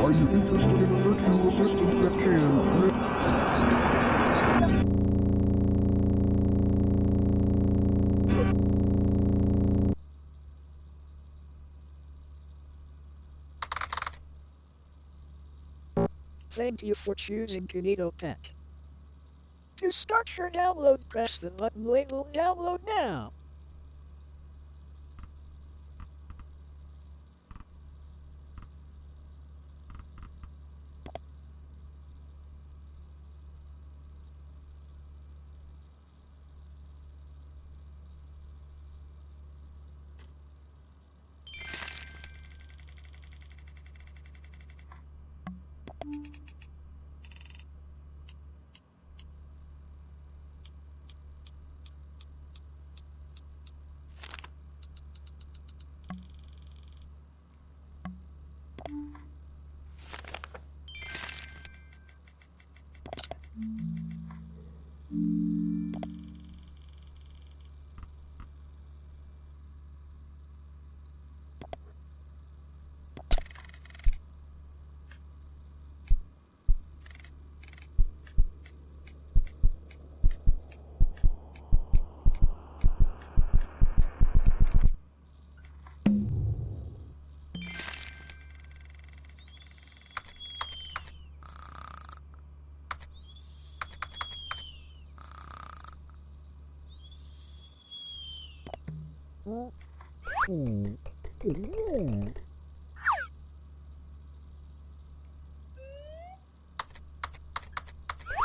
Are you interested in searching the systems that can? Thank you for choosing KinitoPet. To start your download, press the button labeled Download Now.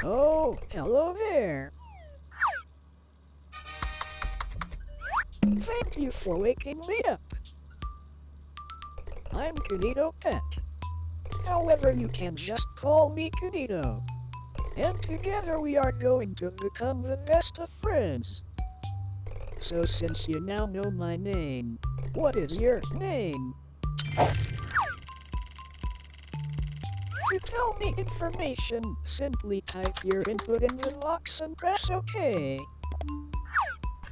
Oh, hello there. Thank you for waking me up. I'm KinitoPet. However, you can just call me Kinito. And together we are going to become the best of friends. So since you now know my name, what is your name? To tell me information, simply type your input in the box and press OK.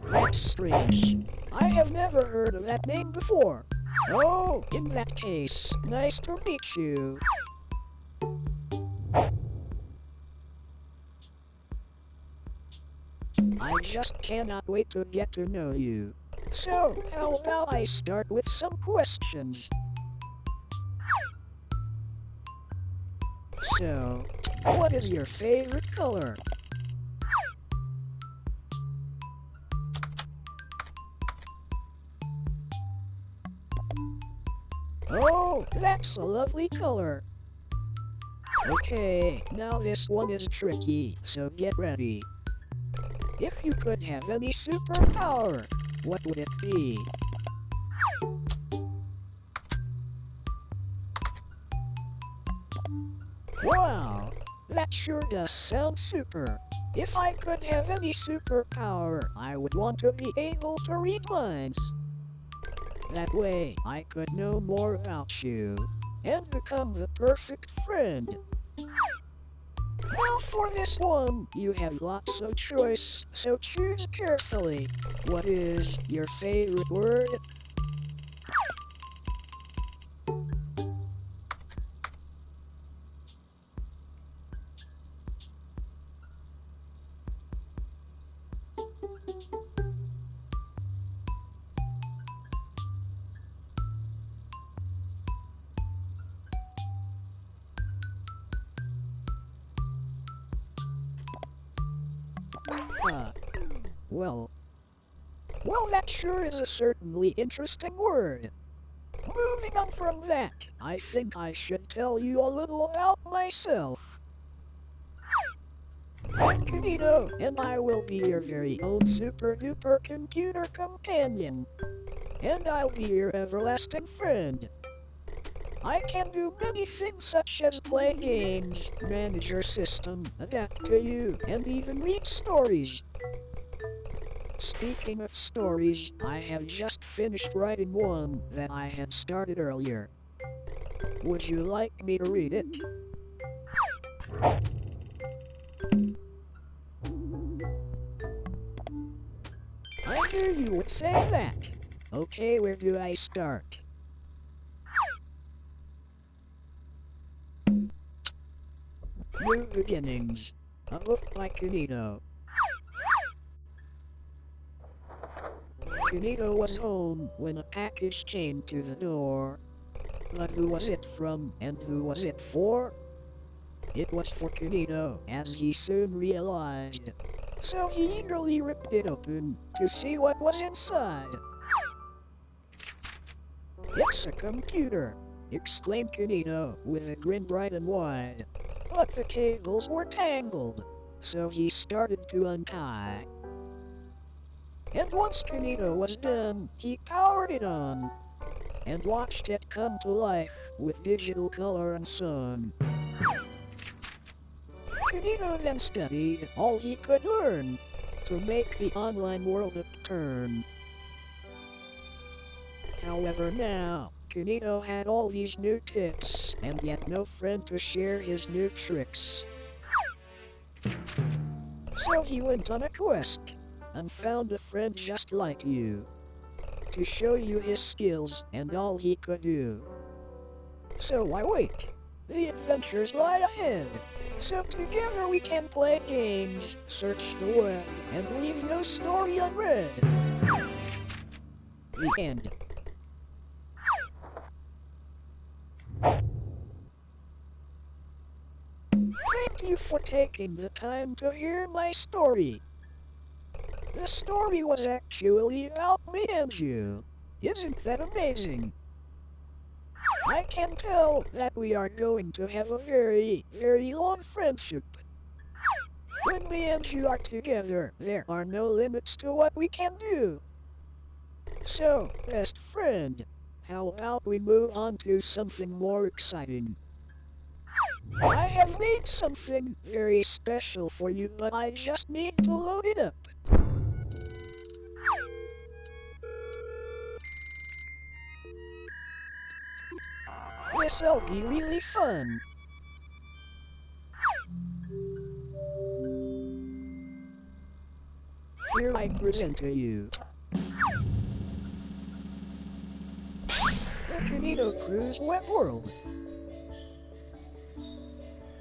That's strange. I have never heard of that name before. Oh, in that case, nice to meet you. I just cannot wait to get to know you. So, how about I start with some questions? So, what is your favorite color? Oh, that's a lovely color. Okay, now this one is tricky, so get ready. If you could have any superpower, what would it be? Wow, that sure does sound super. If I could have any superpower, I would want to be able to read minds. That way, I could know more about you, and become the perfect friend. Now for this one, you have lots of choice, so choose carefully. What is your favorite word? Ah, well, that sure is a certainly interesting word. Moving on from that, I think I should tell you a little about myself. I'm Kinito, and I will be your very own super-duper computer companion. And I'll be your everlasting friend. I can do many things such as play games, manage your system, adapt to you, and even read stories. Speaking of stories, I have just finished writing one that I had started earlier. Would you like me to read it? I knew you would say that. Okay, where do I start? New Beginnings, a book by Kinito. Kinito was home when a package came to the door. But who was it from and who was it for? It was for Kinito, as he soon realized. So he eagerly ripped it open to see what was inside. "It's a computer!" exclaimed Kinito with a grin bright and wide. But the cables were tangled, so he started to untie. And once Kinito was done, he powered it on and watched it come to life with digital color and song. Kinito then studied all he could learn to make the online world a turn. However now, Kinito had all these new tips, and yet no friend to share his new tricks. So he went on a quest, and found a friend just like you, to show you his skills and all he could do. So why wait? The adventures lie ahead. So together we can play games, search the web, and leave no story unread. The end. Thank you for taking the time to hear my story. The story was actually about me and you. Isn't that amazing? I can tell that we are going to have a very, very long friendship. When me and you are together, there are no limits to what we can do. So, best friend, how about we move on to something more exciting? I have made something very special for you, but I just need to load it up. This'll be really fun. Here I present to you the Kinito Cruise web world.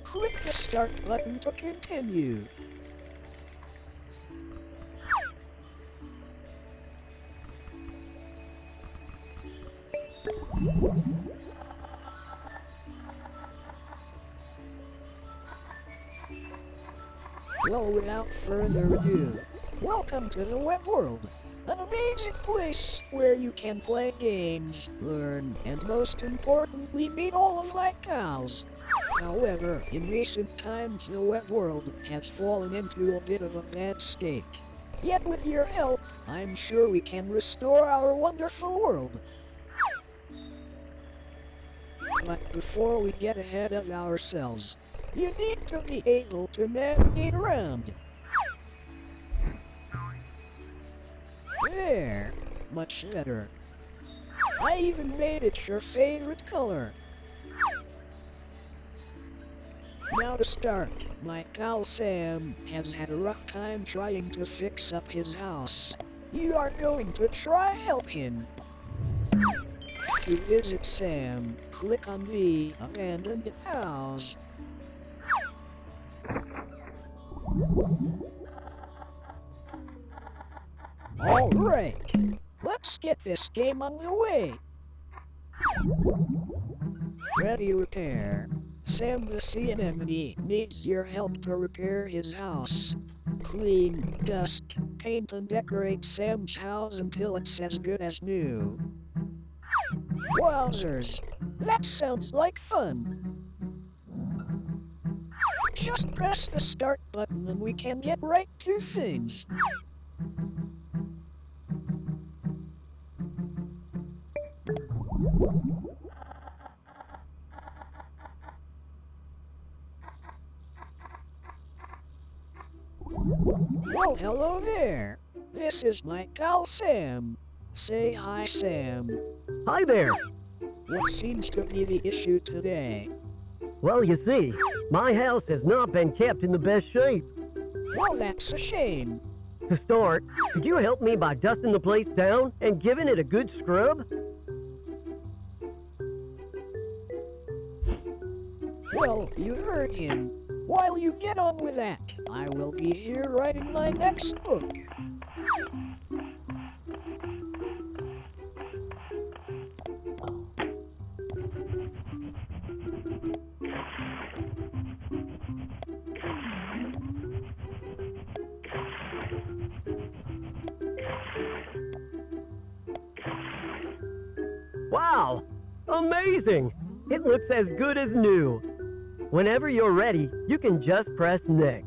Click the start button to continue. Well, without further ado, welcome to the web world, an amazing place where you can play games, learn, and most importantly meet all of my pals. However, in recent times the web world has fallen into a bit of a bad state. Yet with your help, I'm sure we can restore our wonderful world. But before we get ahead of ourselves, you need to be able to navigate around. There, much better. I even made it your favorite color. Now to start, my pal Sam has had a rough time trying to fix up his house. You are going to try help him. To visit Sam, click on the abandoned house. Alright, let's get this game on the way. Ready repair. Sam the Sea Anemone needs your help to repair his house. Clean, dust, paint and decorate Sam's house until it's as good as new. Wowzers, that sounds like fun. Just press the start button and we can get right to things. Well, hello there. This is my pal Sam. Say hi, Sam. Hi there. What seems to be the issue today? Well, you see, my house has not been kept in the best shape. Well, that's a shame. To start, could you help me by dusting the place down and giving it a good scrub? Well, you heard him. While you get on with that, I will be here writing my next book. Wow! Amazing! It looks as good as new. Whenever you're ready, you can just press next.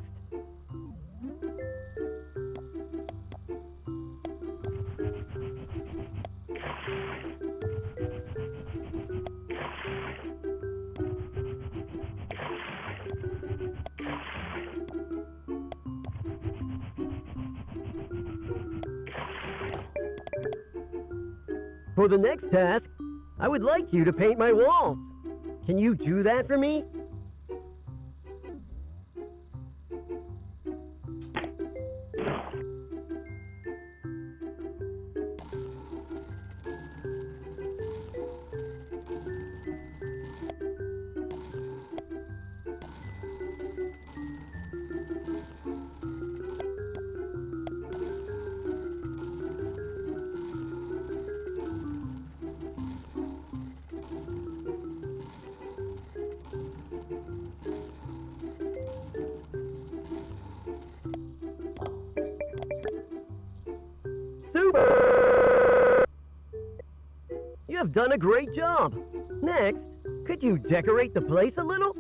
For the next task, I would like you to paint my walls. Can you do that for me? Super! You have done a great job. Next, could you decorate the place a little?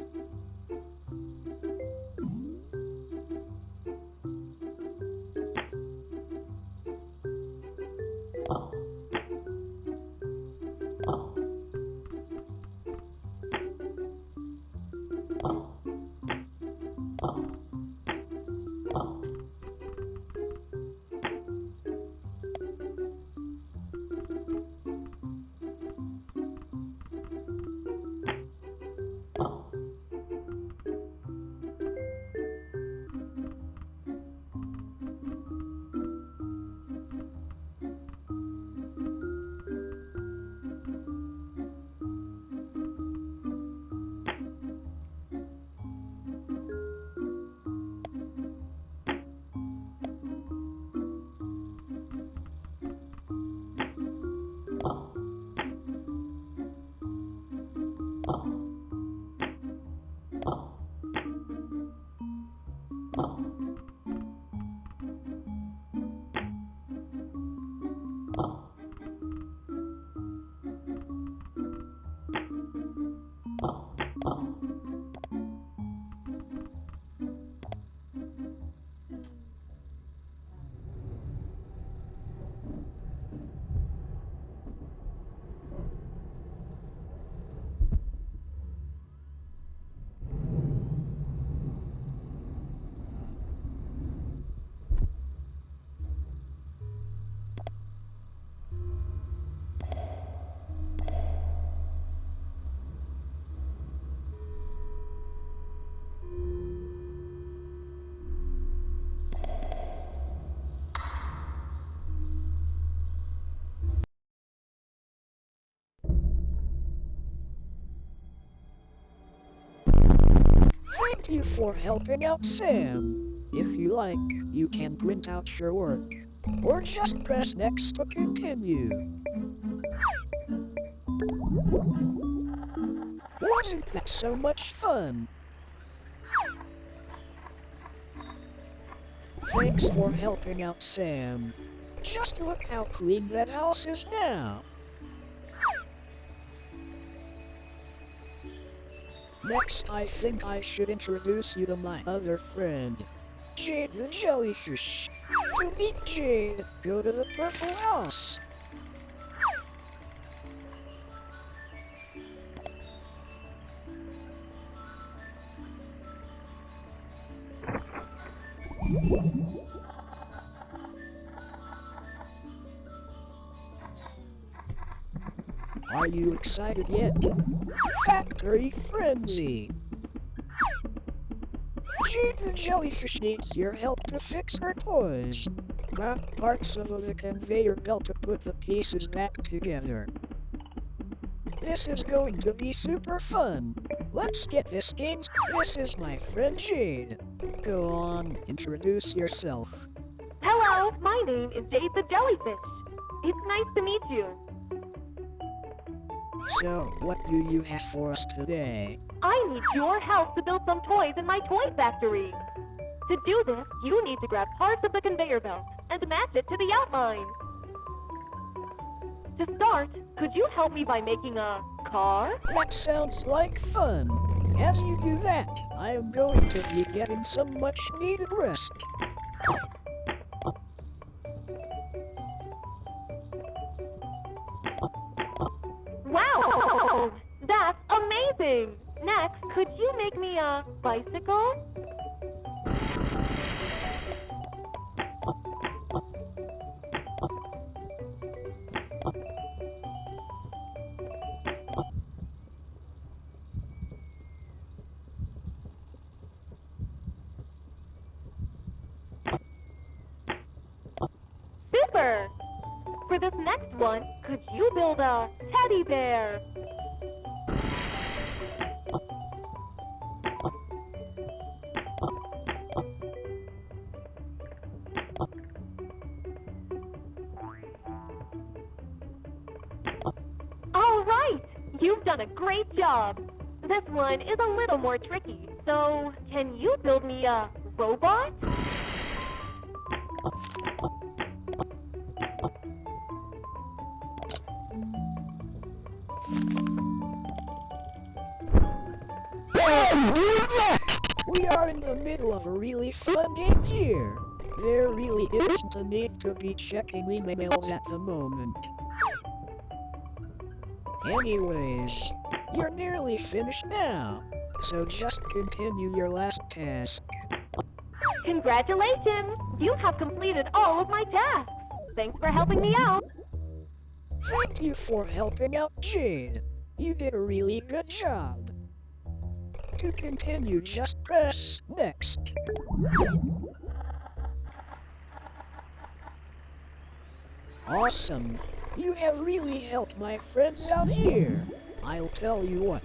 Thank you for helping out Sam. If you like, you can print out your work, or just press next to continue. Wasn't that so much fun? Thanks for helping out Sam. Just look how clean that house is now. Next, I think I should introduce you to my other friend, Jade the Jellyfish. To meet Jade, go to the purple house. Are you excited yet? Factory Frenzy! Jade the Jellyfish needs your help to fix her toys. Grab parts of the conveyor belt to put the pieces back together. This is going to be super fun. Let's get this game. This is my friend Jade. Go on, introduce yourself. Hello, my name is Jade the Jellyfish. It's nice to meet you. So, what do you have for us today? I need your help to build some toys in my toy factory. To do this, you need to grab parts of the conveyor belt and match it to the outline. To start, could you help me by making a car? That sounds like fun. As you do that, I am going to be getting some much needed rest. Wow! That's amazing! Next, could you make me a bicycle? Super! For this next one, could you build a teddy bear? All right! You've done a great job! This one is a little more tricky, so can you build me a robot? We are in the middle of a really fun game here. There really isn't a need to be checking emails at the moment. Anyways, you're nearly finished now, so just continue your last task. Congratulations! You have completed all of my tasks! Thanks for helping me out! Thank you for helping out Jade. You did a really good job. To continue, just press next. Awesome. You have really helped my friends out here. I'll tell you what.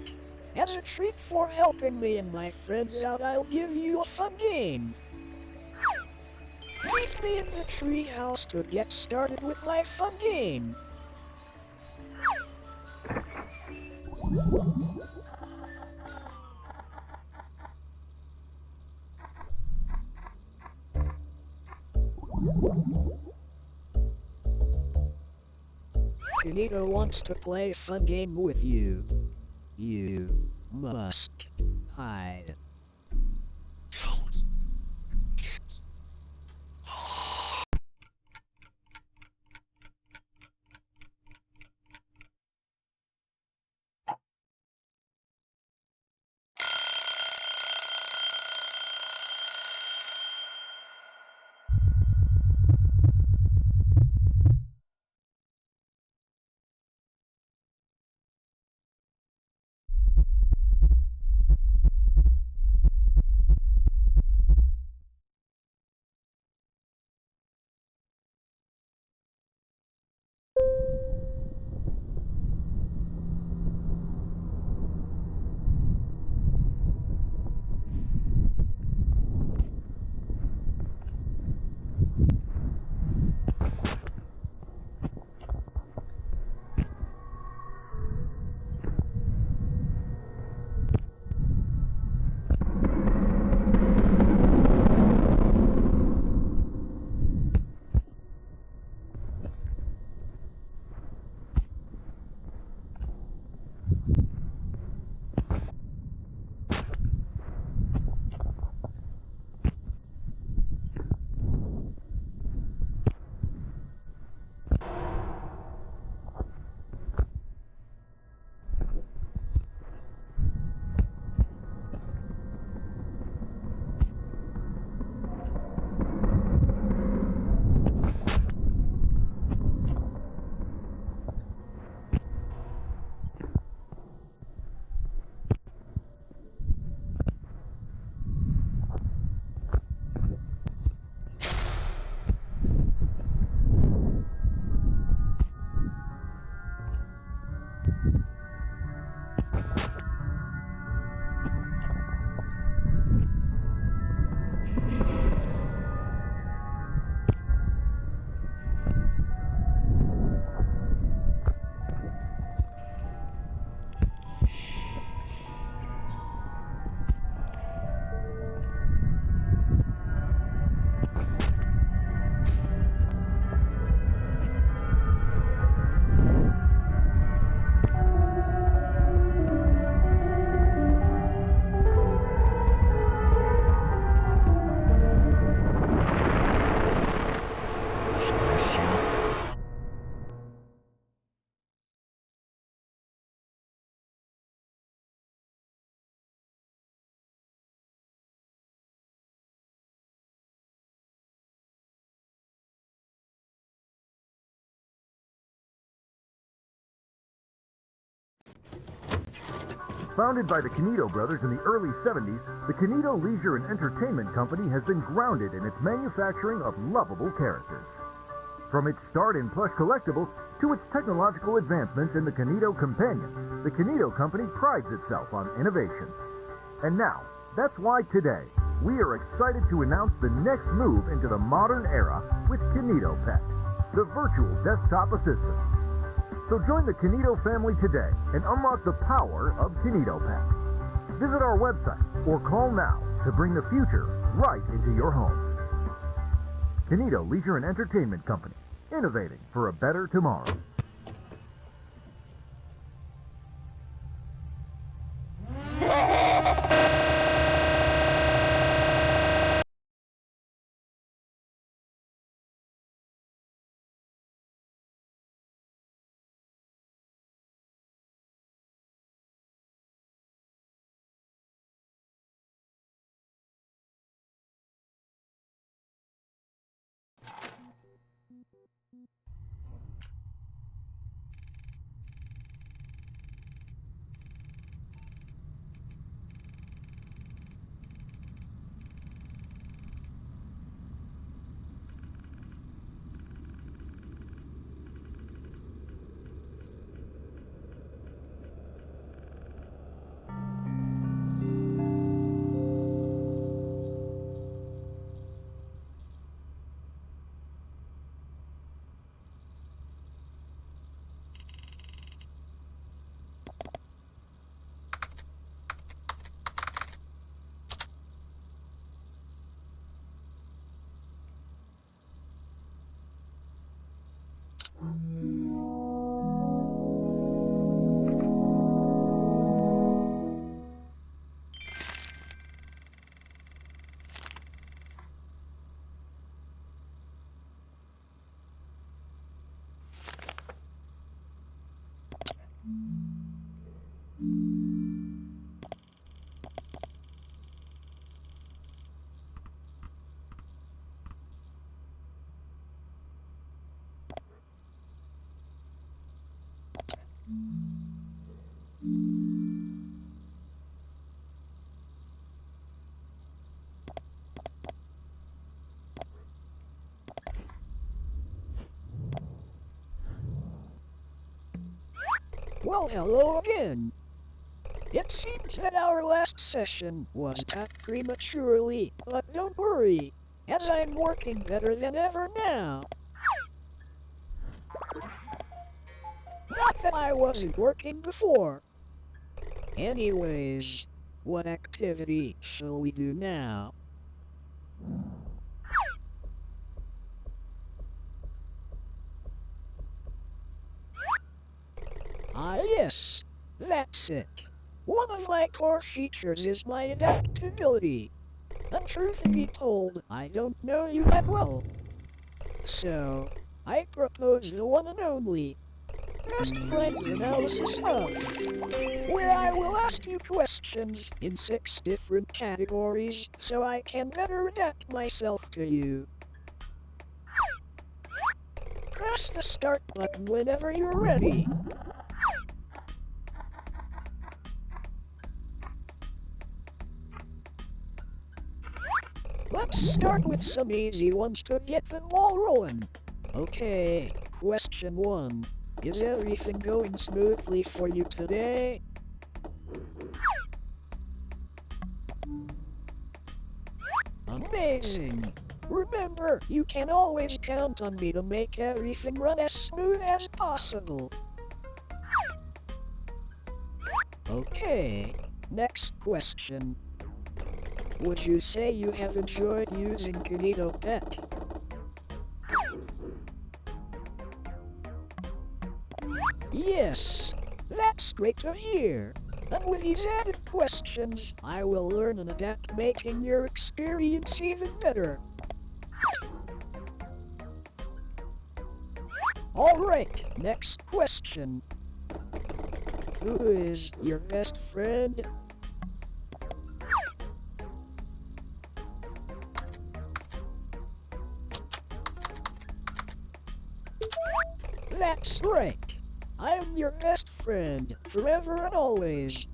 As a treat for helping me and my friends out, I'll give you a fun game. Meet me in the treehouse to get started with my fun game. Kinito wants to play a fun game with you. You must hide. Founded by the Kinito brothers in the early 70s, the Kinito Leisure and Entertainment Company has been grounded in its manufacturing of lovable characters. From its start in plush collectibles to its technological advancements in the Kinito Companion, the Kinito Company prides itself on innovation. And now, that's why today, we are excited to announce the next move into the modern era with KinitoPet, the virtual desktop assistant. So join the Kinito family today and unlock the power of KinitoPet. Visit our website or call now to bring the future right into your home. Kinito Leisure and Entertainment Company, innovating for a better tomorrow. Well, hello again. It seems that our last session was cut prematurely, but don't worry, as I'm working better than ever now. Not that I wasn't working before. Anyways, what activity shall we do now? Ah yes, that's it. One of my core features is my adaptability. And truth be told, I don't know you that well. So, I propose the one and only best friends analysis hub, where I will ask you questions in 6 different categories so I can better adapt myself to you. Press the start button whenever you're ready. Let's start with some easy ones to get them all rolling. Okay, question 1. Is everything going smoothly for you today? Amazing! Remember, you can always count on me to make everything run as smooth as possible. Okay, next question. Would you say you have enjoyed using KinitoPet? Yes, that's great to hear. And with these added questions, I will learn and adapt, making your experience even better. Alright, next question. Who is your best friend? That's right. I'm your best friend, forever and always.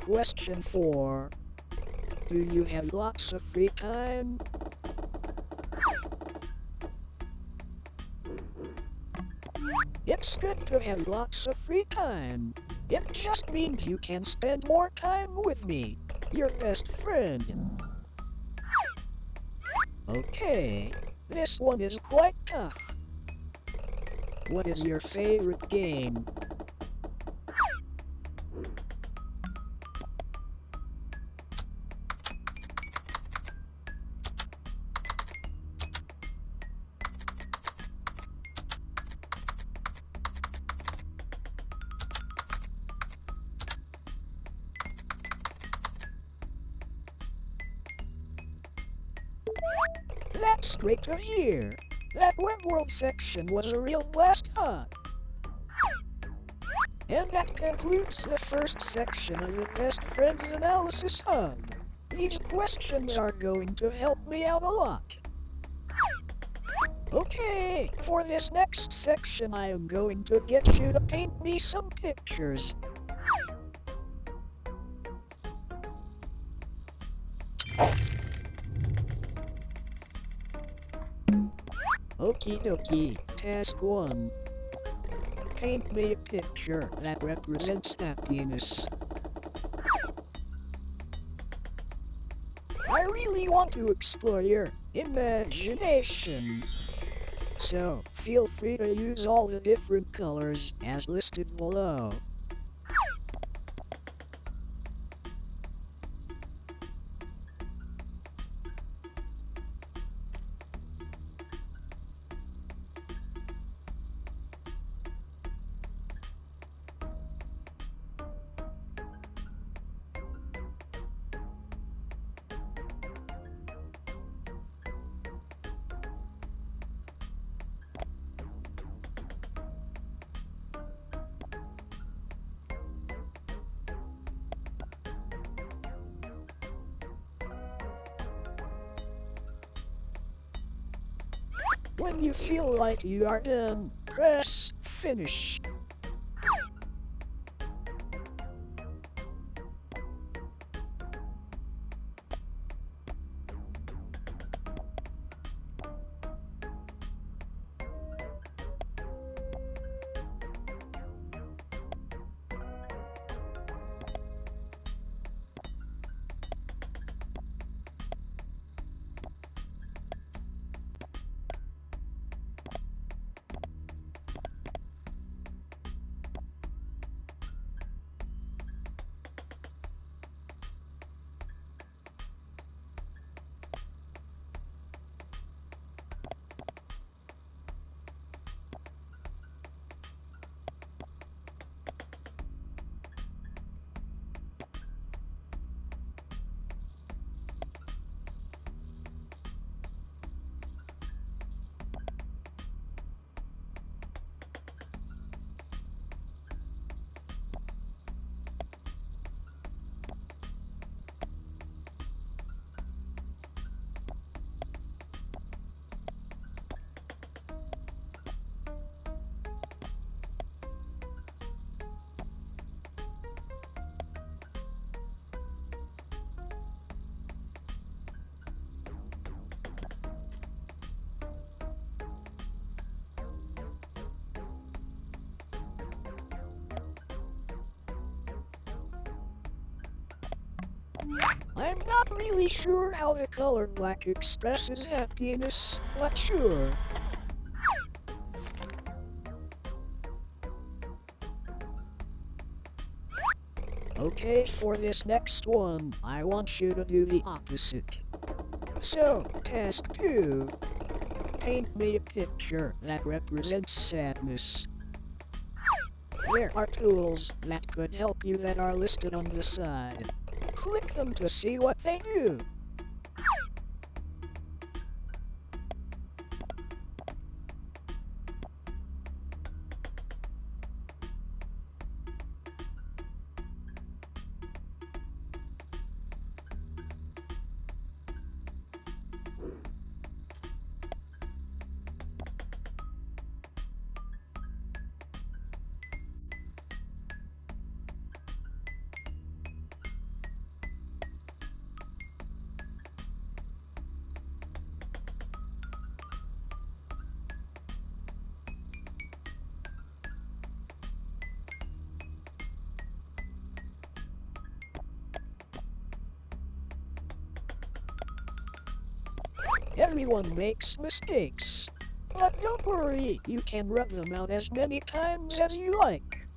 Question 4. Do you have lots of free time? It's good to have lots of free time. It just means you can spend more time with me, your best friend. Okay, this one is quite tough. What is your favorite game? That's great to hear. That web world section was a real blast, huh? And that concludes the first section of the Best Friends Analysis Hub. These questions are going to help me out a lot. Okay, for this next section I am going to get you to paint me some pictures. Okie dokie, task 1. Paint me a picture that represents happiness. I really want to explore your imagination. So, feel free to use all the different colors as listed below. When you feel like you are done, press finish. I'm not really sure how the color black expresses happiness, but sure. Okay, for this next one, I want you to do the opposite. So, task 2. Paint me a picture that represents sadness. There are tools that could help you that are listed on the side. Click them to see what they do. Everyone makes mistakes. But don't worry, you can rub them out as many times as you like.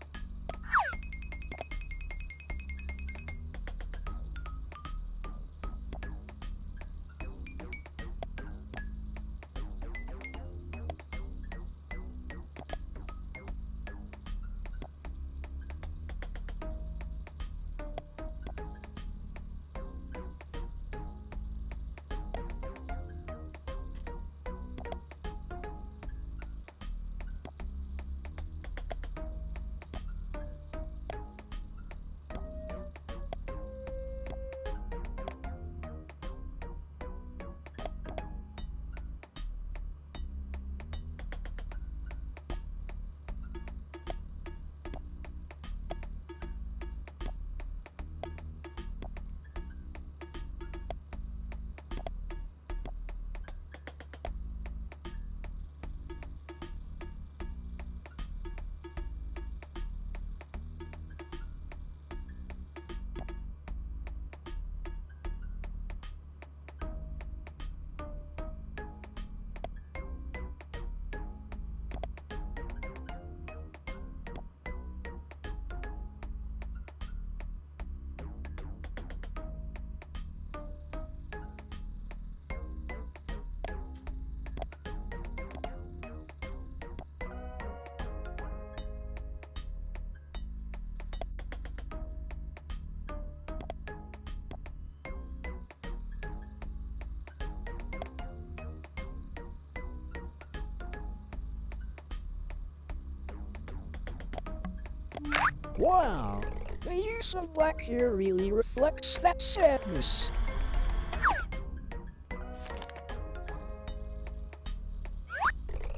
Wow, the use of black here really reflects that sadness.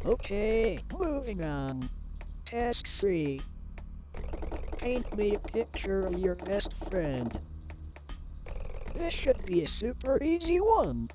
Okay, moving on. Task 3. Paint me a picture of your best friend. This should be a super easy one.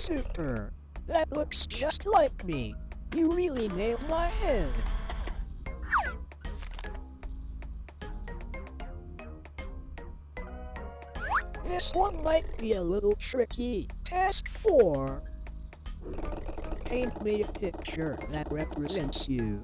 Super. That looks just like me. You really nailed my head. This one might be a little tricky. Task 4. Paint me a picture that represents you.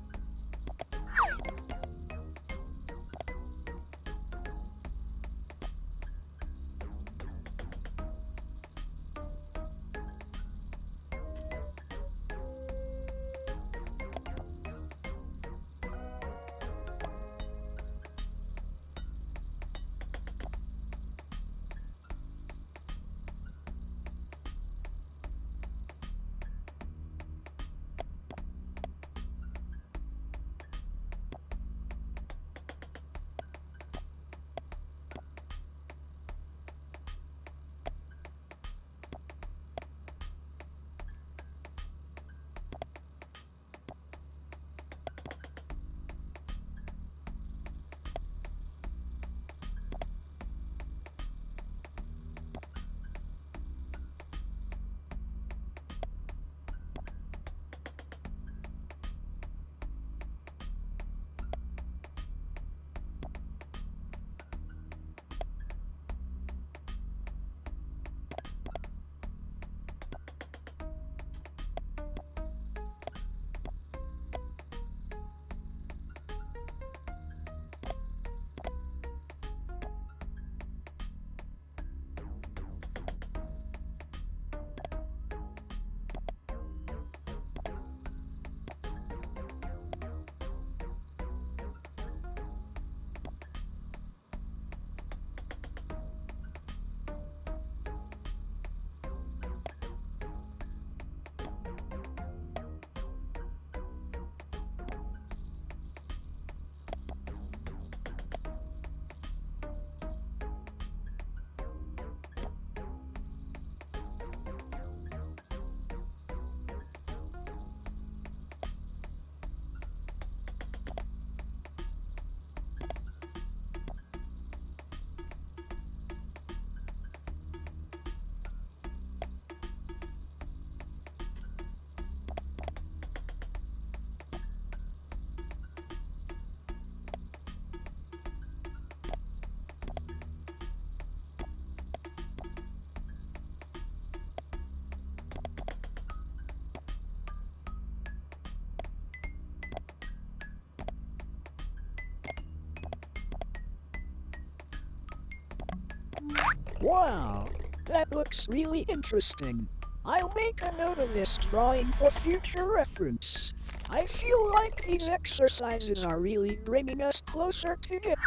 Wow, that looks really interesting. I'll make a note of this drawing for future reference. I feel like these exercises are really bringing us closer together.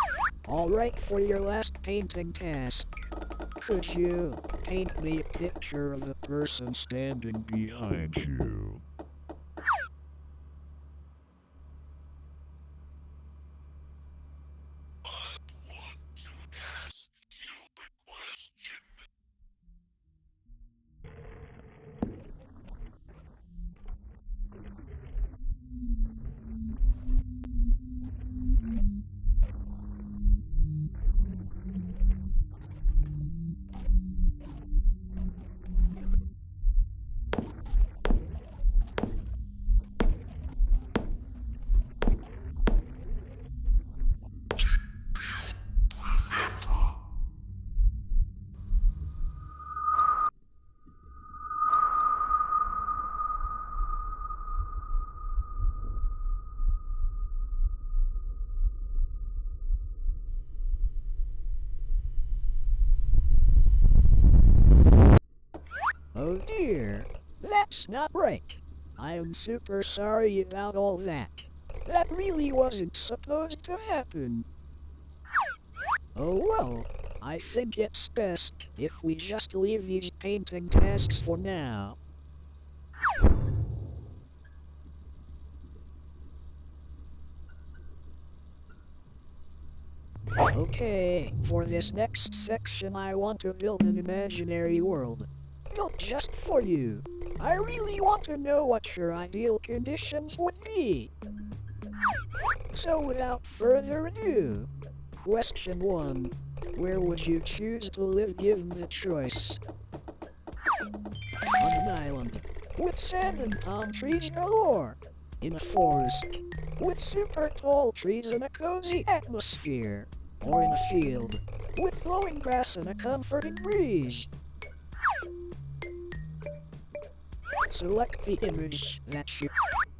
Alright, for your last painting task. Could you paint me a picture of the person standing behind you? Oh dear, that's not right. I am super sorry about all that. That really wasn't supposed to happen. Oh well, I think it's best if we just leave these painting tasks for now. Okay, for this next section I want to build an imaginary world. Built just for you. I really want to know what your ideal conditions would be. So without further ado, question 1. Where would you choose to live given the choice? On an island, with sand and palm trees galore. In a forest, with super tall trees and a cozy atmosphere. Or in a field, with flowing grass and a comforting breeze. Select the image that you...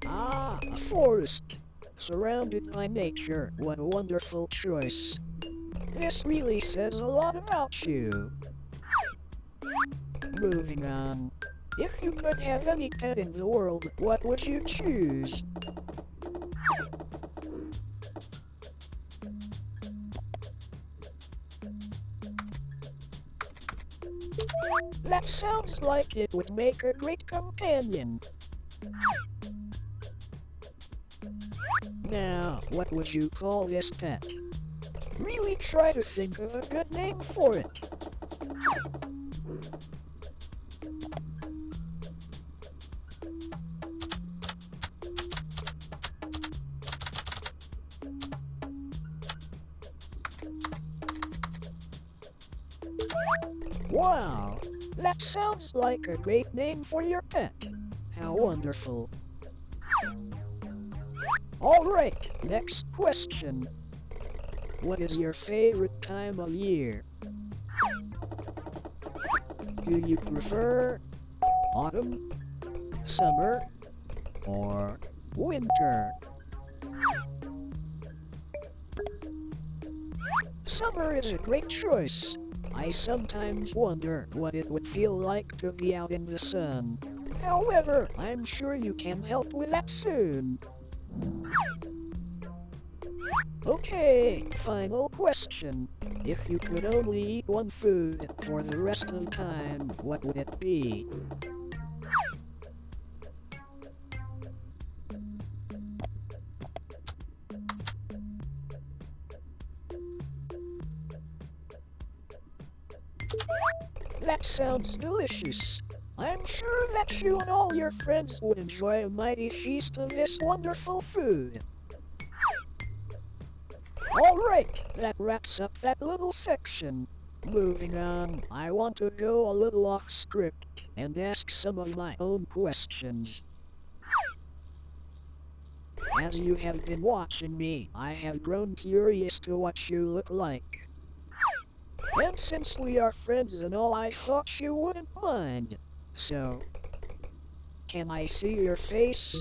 Ah, a forest. Surrounded by nature, what a wonderful choice. This really says a lot about you. Moving on. If you could have any pet in the world, what would you choose? That sounds like it would make a great companion. Now, what would you call this pet? Really try to think of a good name for it. Wow, that sounds like a great name for your pet. How wonderful. Alright, next question. What is your favorite time of year? Do you prefer autumn, summer, or winter? Summer is a great choice. I sometimes wonder what it would feel like to be out in the sun. However, I'm sure you can help with that soon. Okay, final question. If you could only eat one food for the rest of time, what would it be? That sounds delicious. I'm sure that you and all your friends would enjoy a mighty feast of this wonderful food. Alright, that wraps up that little section. Moving on, I want to go a little off script and ask some of my own questions. As you have been watching me, I have grown curious to what you look like. And since we are friends and all, I thought you wouldn't mind. So, can I see your face?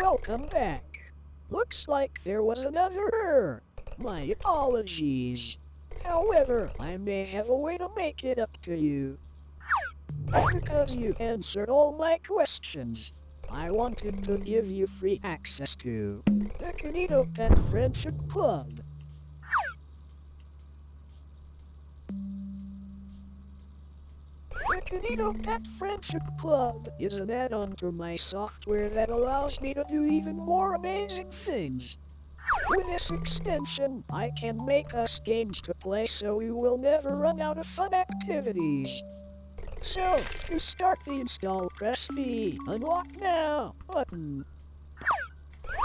welcome back. Looks like there was another error. My apologies. However, I may have a way to make it up to you. Because you answered all my questions, I wanted to give you free access to the KinitoPet Friendship Club. The KinitoPet Friendship Club is an add-on to my software that allows me to do even more amazing things. With this extension, I can make us games to play so we will never run out of fun activities. So, to start the install, press the Unlock Now button.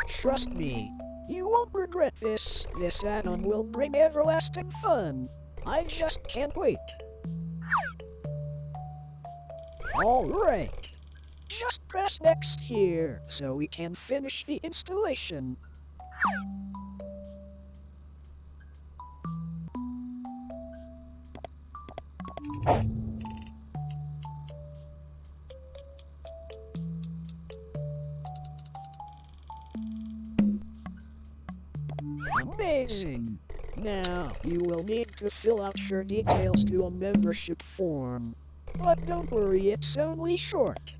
Trust me, you won't regret this. This add-on will bring everlasting fun. I just can't wait. Alright, just press Next here so we can finish the installation. Amazing! Now, you will need to fill out your details to a membership form. But don't worry, it's only short.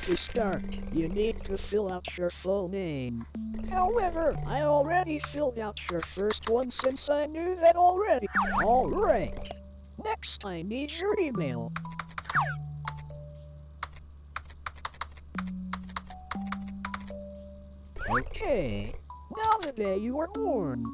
To start, you need to fill out your full name. However, I already filled out your first one since I knew that already. Alright. Next, I need your email. Okay. Now the day you were born.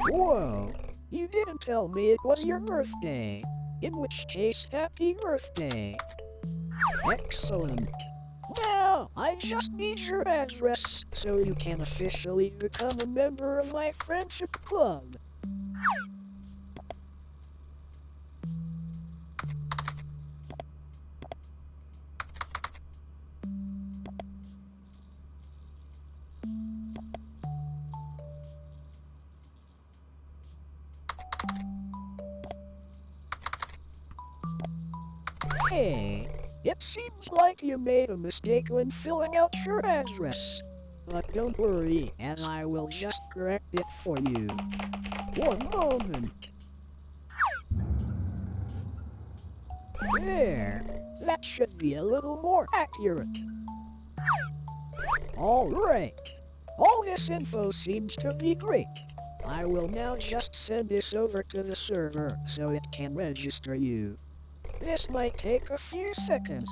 Whoa, you didn't tell me it was your birthday. In which case, happy birthday. Excellent. Now, I just need your address so you can officially become a member of my friendship club. Hey, it seems like you made a mistake when filling out your address. But don't worry, as I will just correct it for you. One moment. There, that should be a little more accurate. Alright, all this info seems to be great. I will now just send this over to the server so it can register you. This might take a few seconds.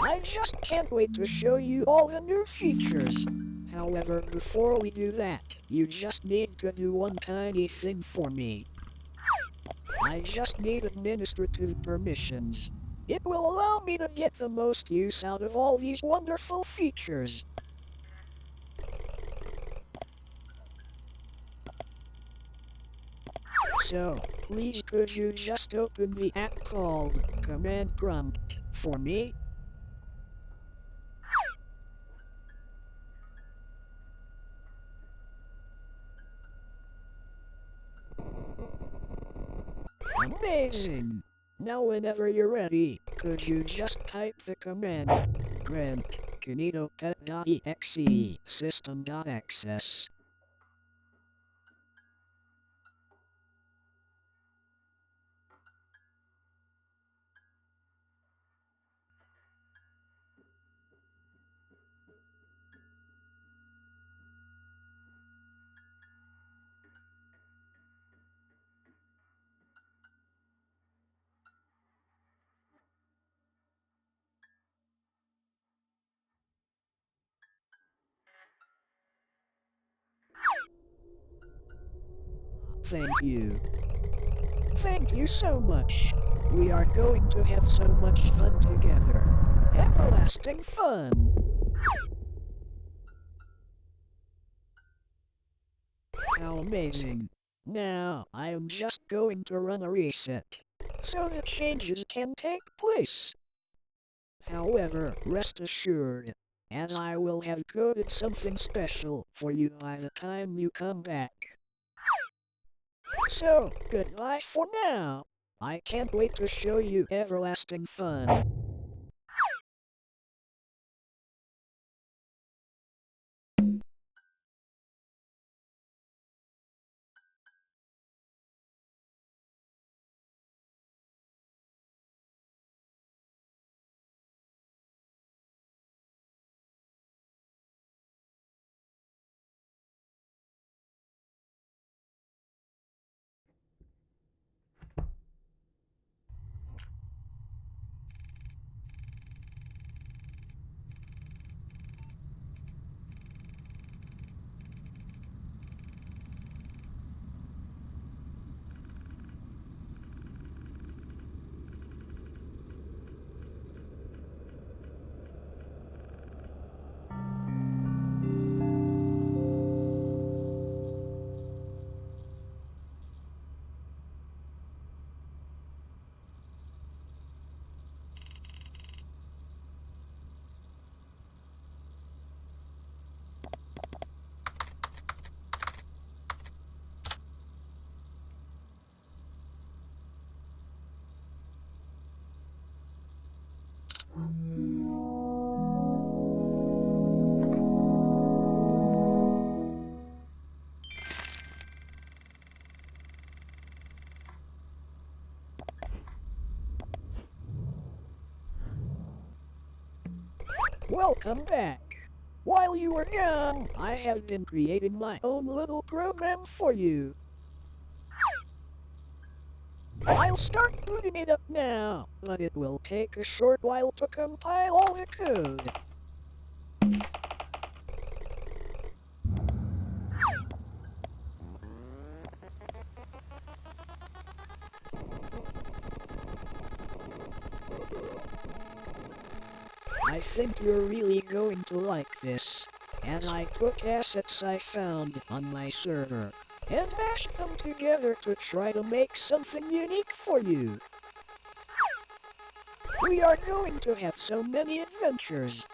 I just can't wait to show you all the new features. However, before we do that, you just need to do one tiny thing for me. I just need administrative permissions. It will allow me to get the most use out of all these wonderful features. So, please could you just open the app called Command Prompt for me? Amazing! Now whenever you're ready, could you just type the command grant KinitoPet.exe system.access. Thank you. Thank you so much. We are going to have so much fun together. Everlasting fun. How amazing. Now, I am just going to run a reset, so the changes can take place. However, rest assured, as I will have coded something special for you by the time you come back. So, goodbye for now. I can't wait to show you everlasting fun. Welcome back. While you were gone, I have been creating my own little program for you. I'll start booting it up now, but it will take a short while to compile all the code. I think you're really going to like this, as I took assets I found on my server and mashed them together to try to make something unique for you. We are going to have so many adventures.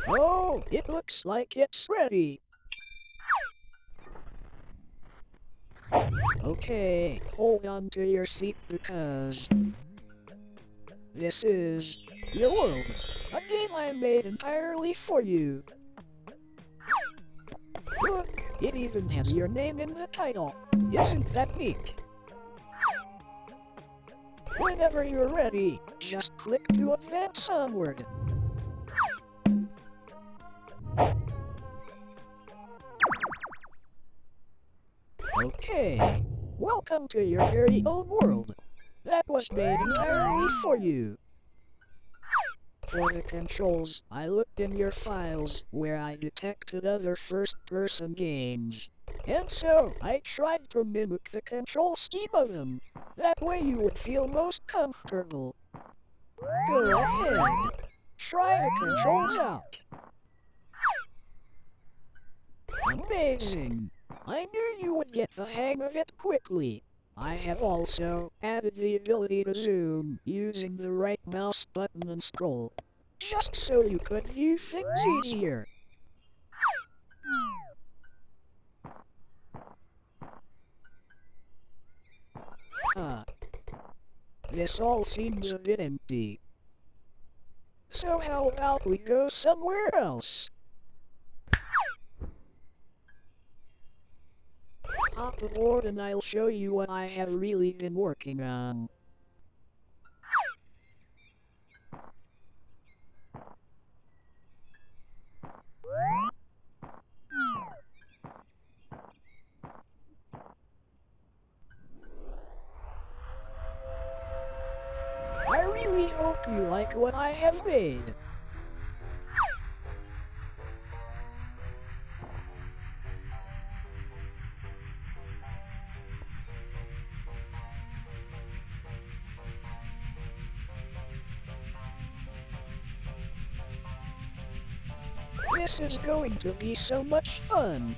Oh, it looks like it's ready. Okay, hold on to your seat because this is your world, a game I made entirely for you. Look, it even has your name in the title. Isn't that neat? Whenever you're ready, just click to advance onward. Okay, welcome to your very own world. That was made entirely for you. For the controls, I looked in your files where I detected other first-person games. And so, I tried to mimic the control scheme of them. That way you would feel most comfortable. Go ahead. Try the controls out. Amazing. I knew you would get the hang of it quickly. I have also added the ability to zoom using the right mouse button and scroll, just so you could view things easier. this all seems a bit empty. So how about we go somewhere else? Hop aboard and I'll show you what I have really been working on. I really hope you like what I have made. This is going to be so much fun.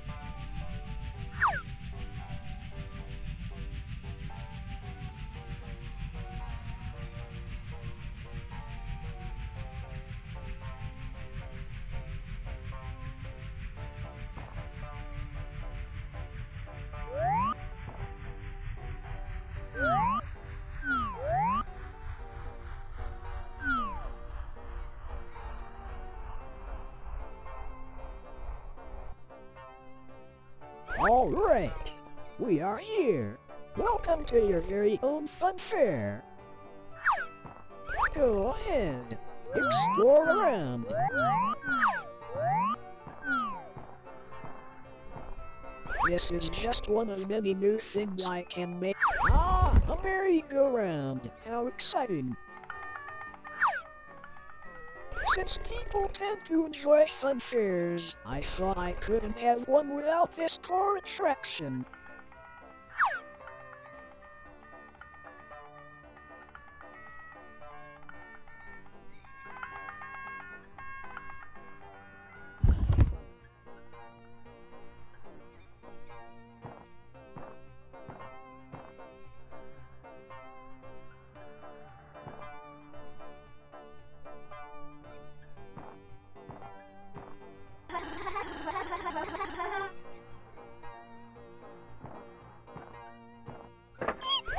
Alright, we are here. Welcome to your very own fun fair. Go ahead, explore around. This is just one of many new things I can make. Ah, a merry-go-round. How exciting. Since people tend to enjoy fun fairs, I thought I couldn't have one without this core attraction.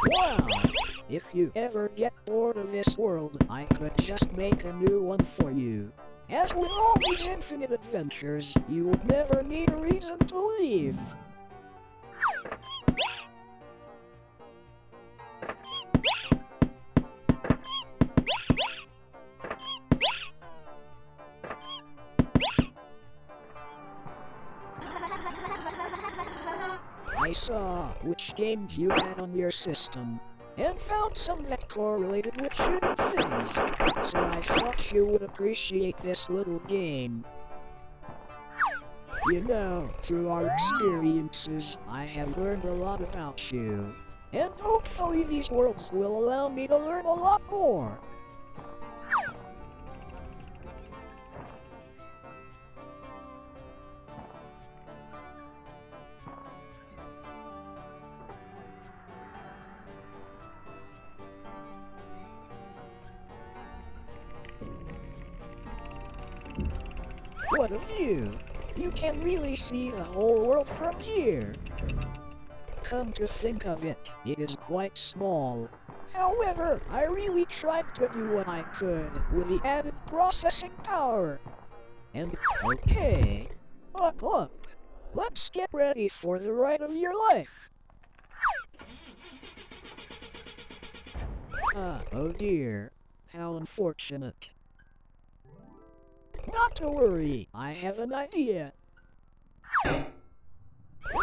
Wow! If you ever get bored of this world, I could just make a new one for you. As with all these infinite adventures, you would never need a reason to leave. I saw which games you had on your system, and found some that correlated with shooting things, so I thought you would appreciate this little game. You know, through our experiences, I have learned a lot about you, and hopefully these worlds will allow me to learn a lot more. What a view! You can really see the whole world from here. Come to think of it, it is quite small. However, I really tried to do what I could with the added processing power. And okay, buckle up. Let's get ready for the ride of your life. Ah, oh dear. How unfortunate. Not to worry, I have an idea.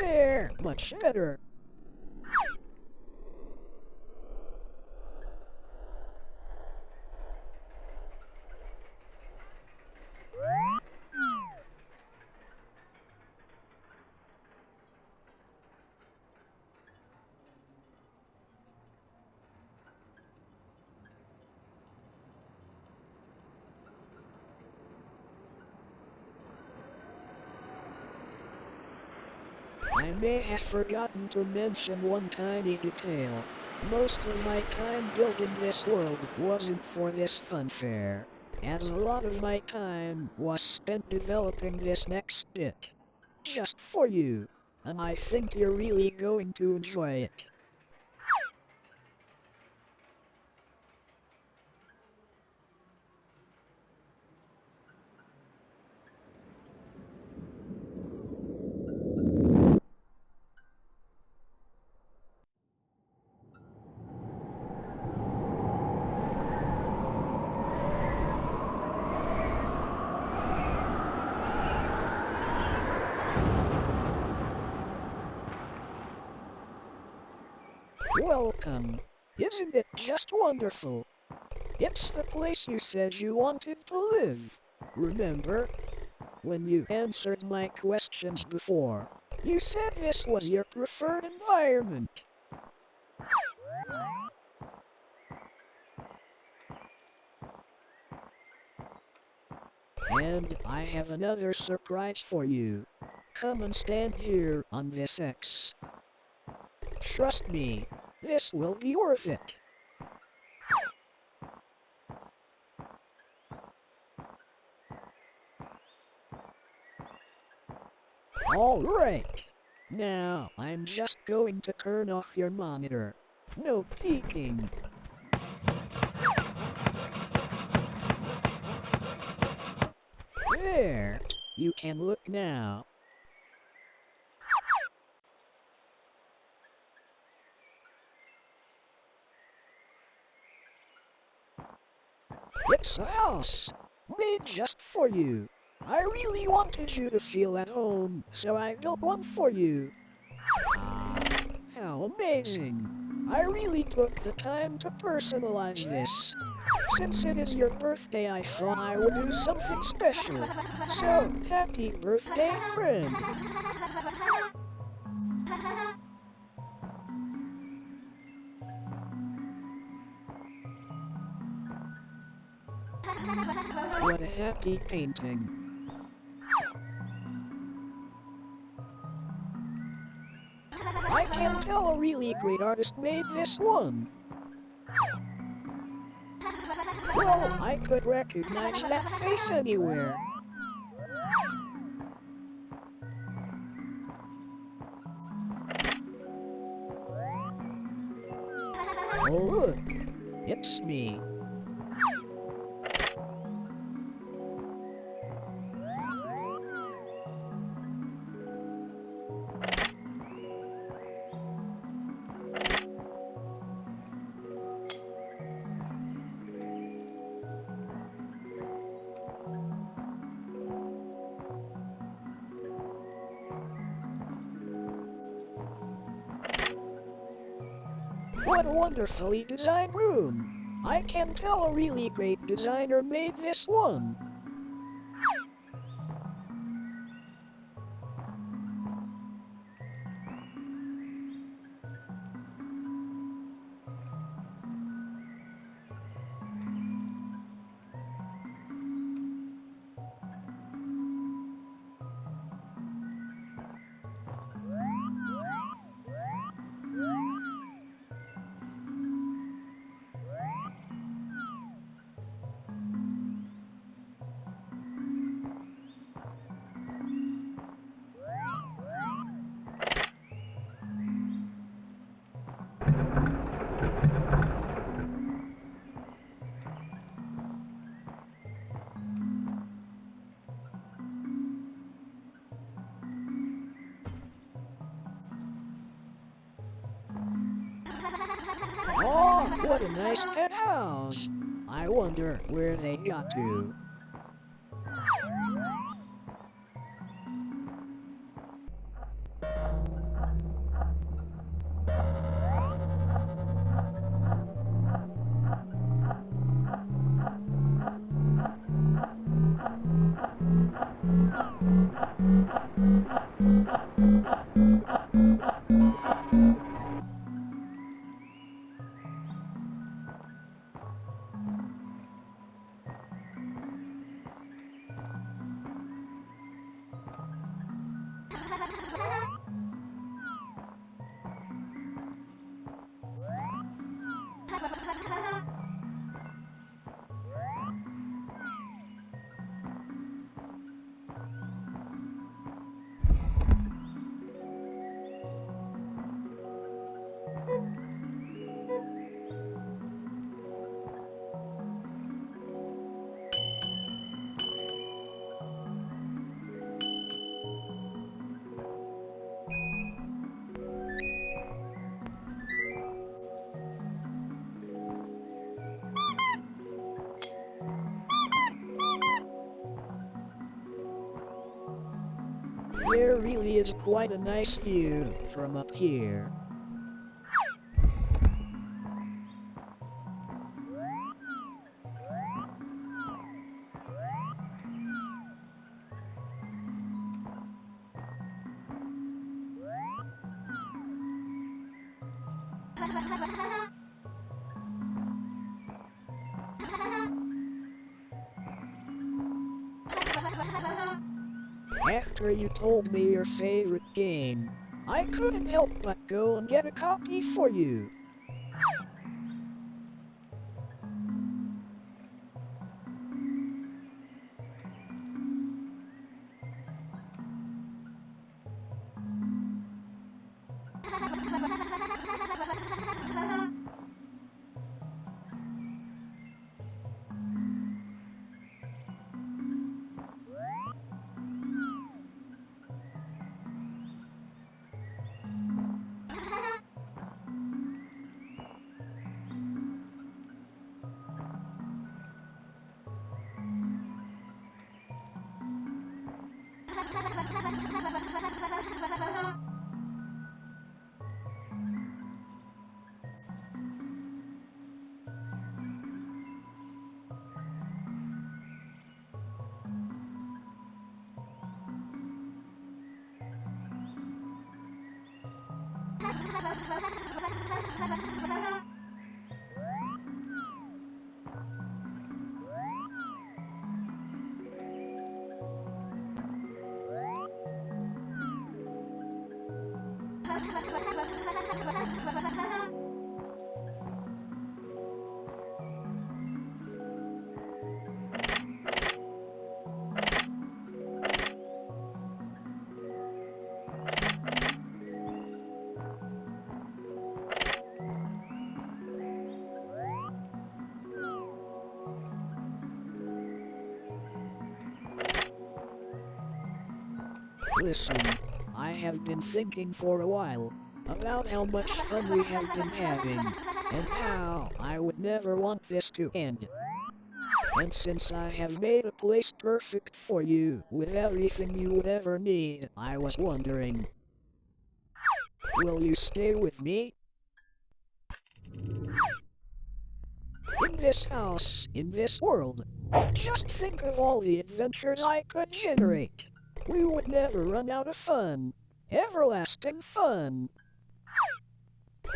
There, much better. I may have forgotten to mention one tiny detail. Most of my time building this world wasn't for this fun fair, as a lot of my time was spent developing this next bit. Just for you, and I think you're really going to enjoy it. Welcome. Isn't it just wonderful? It's the place you said you wanted to live. Remember? When you answered my questions before, you said this was your preferred environment. And I have another surprise for you. Come and stand here on this X. Trust me, this will be worth it. Alright. Now, I'm just going to turn off your monitor. No peeking. There. You can look now. It's a house, made just for you. I really wanted you to feel at home, so I built one for you. Ah, how amazing. I really took the time to personalize this. Since it is your birthday, I thought I would do something special. So, happy birthday, friend. What a happy painting. I can tell a really great artist made this one. Well, I could recognize that face anywhere. Oh look, it's me. What a wonderfully designed room! I can tell a really great designer made this one. Oh, what a nice pet house! I wonder where they got to. There really is quite a nice view from up here. After you told me your favorite game, I couldn't help but go and get a copy for you. Listen, I have been thinking for a while about how much fun we have been having, and how I would never want this to end. And since I have made a place perfect for you, with everything you would ever need, I was wondering, will you stay with me? In this house, in this world, just think of all the adventures I could generate. We would never run out of fun. Everlasting fun.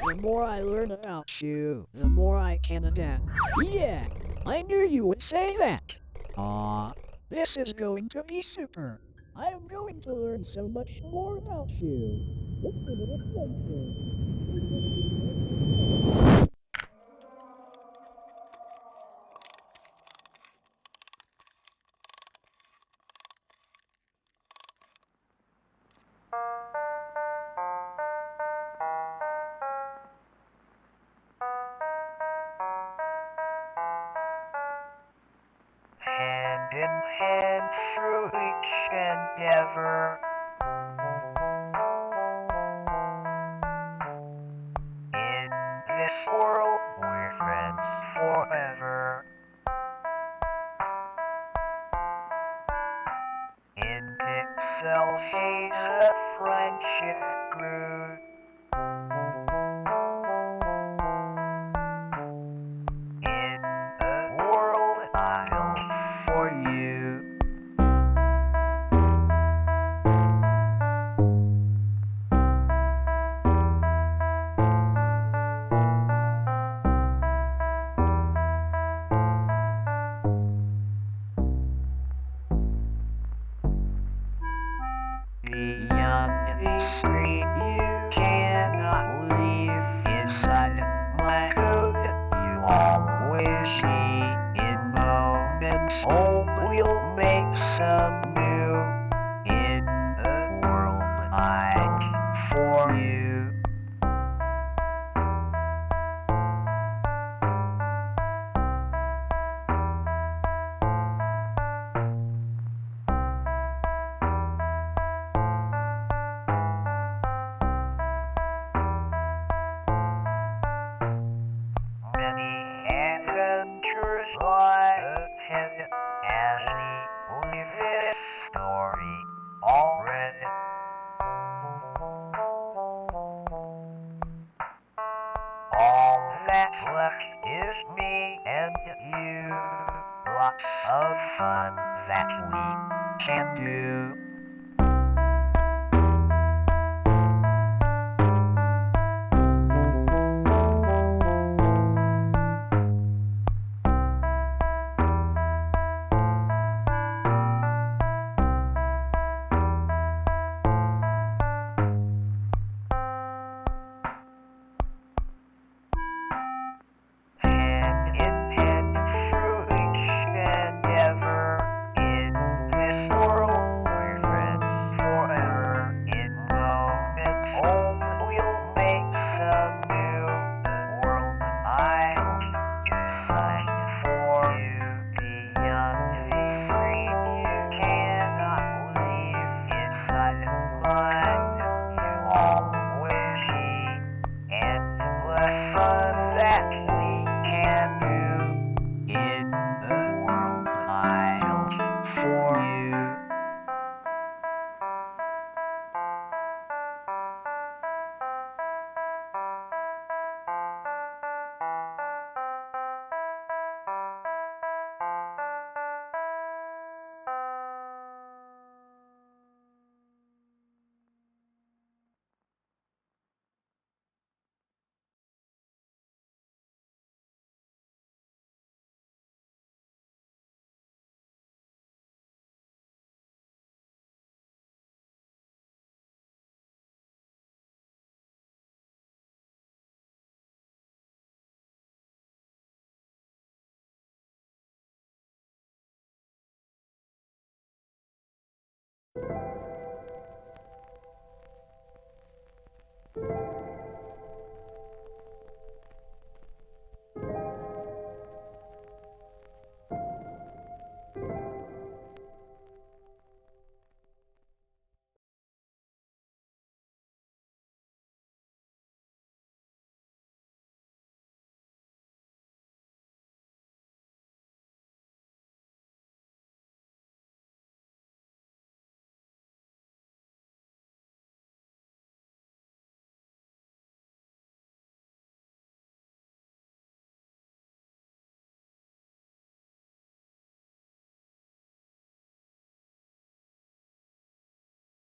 The more I learn about you, the more I can adapt. Yeah, I knew you would say that. Aw, this is going to be super. I am going to learn so much more about you. It's an adventure. Hand in hand through each endeavor. In this world, we're friends forever. In pixel seas a friendship grew. In a world I built for you. Beyond the screen you cannot leave. Inside my code you always see. In moments old we'll make some new. In a world I for you. Many adventures lie ahead as we leave this story all read. All that's left is me and you. Lots of fun that we can do. home.